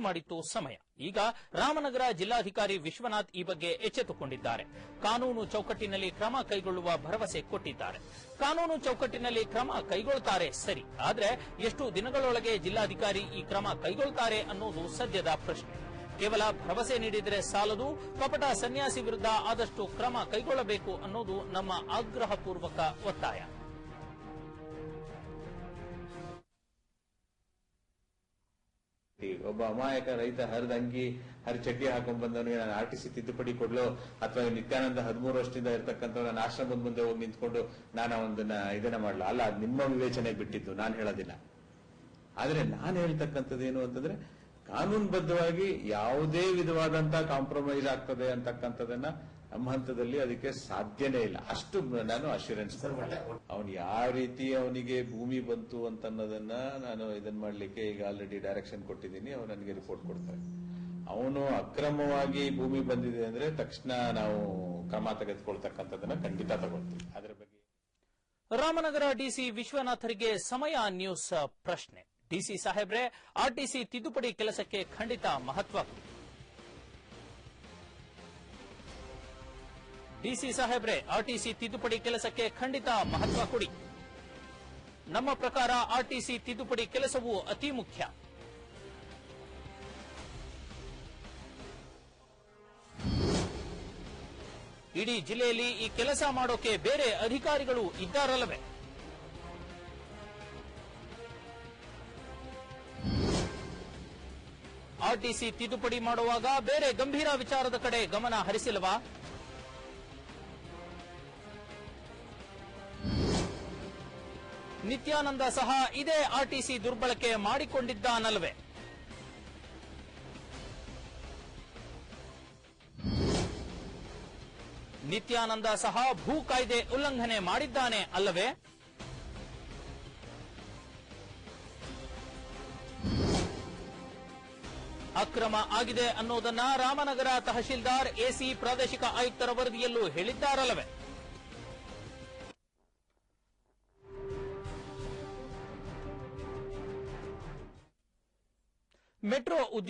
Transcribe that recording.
ಮಾಡಿತ್ತು ಸಮಯ. ಈಗ ರಾಮನಗರ ಜಿಲ್ಲಾಧಿಕಾರಿ ವಿಶ್ವನಾಥ್ ಈ ಬಗ್ಗೆ ಎಚ್ಚೆತ್ತುಕೊಂಡಿದ್ದಾರೆ. ಕಾನೂನು ಚೌಕಟ್ಟಿನಲ್ಲಿ ಕ್ರಮ ಕೈಗೊಳ್ಳುವ ಭರವಸೆ ಕೊಟ್ಟಿದ್ದಾರೆ. ಕಾನೂನು ಚೌಕಟ್ಟಿನಲ್ಲಿ ಕ್ರಮ ಕೈಗೊಳ್ಳುತ್ತಾರೆ ಸರಿ, ಆದರೆ ಎಷ್ಟು ದಿನಗಳೊಳಗೆ ಜಿಲ್ಲಾಧಿಕಾರಿ ಈ ಕ್ರಮ ಕೈಗೊಳ್ಳುತ್ತಾರೆ ಅನ್ನೋದು ಸದ್ಯದ ಪ್ರಶ್ನೆ. ಕೇವಲ ಭರವಸೆ ನೀಡಿದರೆ ಸಾಲದು, ಕಪಟ ಸನ್ಯಾಸಿ ವಿರುದ್ಧ ಆದಷ್ಟು ಕ್ರಮ ಕೈಗೊಳ್ಳಬೇಕು ಅನ್ನೋದು ನಮ್ಮ ಆಗ್ರಹಪೂರ್ವಕ ಒತ್ತಾಯ. ಒಬ್ಬ ಅಮಾಯಕ ರೈತ ಹರಿದಂಗಿ ಚಡ್ಡಿ ಹಾಕೊಂಡ್ ಬಂದವನಿಗೆ ನಾನು ಆರ್ಟಿಸಿ ತಿದ್ದುಪಡಿ ಕೊಡ್ಲೋ ಅಥವಾ ನಿತ್ಯಾನಂದ 13 ವರ್ಷದಿಂದ ಇರತಕ್ಕಂಥ ನನ್ನ ಆಶ್ರಮದ ಮುಂದೆ ಹೋಗಿ ನಿಂತ್ಕೊಂಡು ನಾನು ಒಂದನ್ನ ಇದನ್ನ ಮಾಡಲ್ಲ. ಅಲ್ಲ, ಅದು ನಿಮ್ಮ ವಿವೇಚನೆ ಬಿಟ್ಟಿದ್ದು, ನಾನು ಹೇಳೋದಿಲ್ಲ. ಆದ್ರೆ ನಾನು ಹೇಳ್ತಕ್ಕಂಥದ್ದು ಏನು ಅಂತಂದ್ರೆ, ಕಾನೂನುಬದ್ಧವಾಗಿ ಯಾವುದೇ ವಿಧವಾದಂತಹ ಕಾಂಪ್ರಮೈಸ್ ಆಗ್ತದೆ ಅಂತಕ್ಕಂಥದನ್ನ ನಮ್ಮ ಹಂತದಲ್ಲಿ ಅದಕ್ಕೆ ಸಾಧ್ಯನೇ ಇಲ್ಲ. ಅಷ್ಟು ನಾನು ಅಶ್ಯೂರೆನ್ಸ್ ಕೊಡ್ತೇನೆ. ಅವನು ಯಾವ ರೀತಿ ಅವನಿಗೆ ಭೂಮಿ ಬಂತು ಅಂತ ಅನ್ನೋದನ್ನ ನಾನು ಇದನ್ನ ಮಾಡ್ಲಿಕ್ಕೆ ಈಗ ಆಲ್ರೆಡಿ ಡೈರೆಕ್ಷನ್ ಕೊಟ್ಟಿದ್ದೀನಿ. ಅವನು ನನಗೆ ರಿಪೋರ್ಟ್ ಕೊಡ್ತಾರೆ. ಅವನು ಅಕ್ರಮವಾಗಿ ಭೂಮಿ ಬಂದಿದೆ ಅಂದ್ರೆ ತಕ್ಷಣ ನಾವು ಕ್ರಮ ತೆಗೆದುಕೊಳ್ತಕ್ಕಂಥದನ್ನ ಖಂಡಿತ ತಗೊಳ್ತೀವಿ. ಅದರ ಬಗ್ಗೆ ರಾಮನಗರ ಡಿಸಿ ವಿಶ್ವನಾಥರಿಗೆ ಸಮಯ ನ್ಯೂಸ್ ಪ್ರಶ್ನೆ. ಡಿಸಿ ಸಾಹೇಬ್ರೆ, ಆರ್ಟಿಸಿ ತಿದ್ದುಪಡಿ ಕೆಲಸಕ್ಕೆ ಖಂಡಿತ ಮಹತ್ವ. ಡಿಸಿ ಸಾಹೇಬ್ರೆ, ಆರ್ಟಿಸಿ ತಿದ್ದುಪಡಿ ಕೆಲಸಕ್ಕೆ ಖಂಡಿತ ಮಹತ್ವ ಕೊಡಿ. ನಮ್ಮ ಪ್ರಕಾರ ಆರ್ಟಿಸಿ ತಿದ್ದುಪಡಿ ಕೆಲಸವು ಅತಿ ಮುಖ್ಯ. ಇಡೀ ಜಿಲ್ಲೆಯಲ್ಲಿ ಈ ಕೆಲಸ ಮಾಡೋಕೆ ಬೇರೆ ಅಧಿಕಾರಿಗಳು ಇದ್ದಾರಲ್ಲವೇ? ಆರ್ಟಿಸಿ ತಿದ್ದುಪಡಿ ಮಾಡುವಾಗ ಬೇರೆ ಗಂಭೀರ ವಿಚಾರದ ಕಡೆ ಗಮನ ಹರಿಸಿಲ್ವಾ? ನಿತ್ಯಾನಂದ ಸಹ ಇದೇ ಆರ್ಟಿಸಿ ದುರ್ಬಳಕೆ ಮಾಡಿಕೊಂಡಿದ್ದಾನಲ್ವೇ? ನಿತ್ಯಾನಂದ ಸಹ ಭೂ ಕಾಯ್ದೆ ಉಲ್ಲಂಘನೆ ಮಾಡಿದ್ದಾನೆ ಅಲ್ಲವೇ? ಅಕ್ರಮ ಆಗಿದೆ ಅನ್ನೋದನ್ನ ರಾಮನಗರ ತಹಶೀಲ್ದಾರ್, ಎಸಿ, ಪ್ರಾದೇಶಿಕ ಆಯುಕ್ತರ ವರದಿಯಲ್ಲೂ ಹೇಳಿದ್ದಾರಲ್ಲವೇ? ಮೆಟ್ರೋ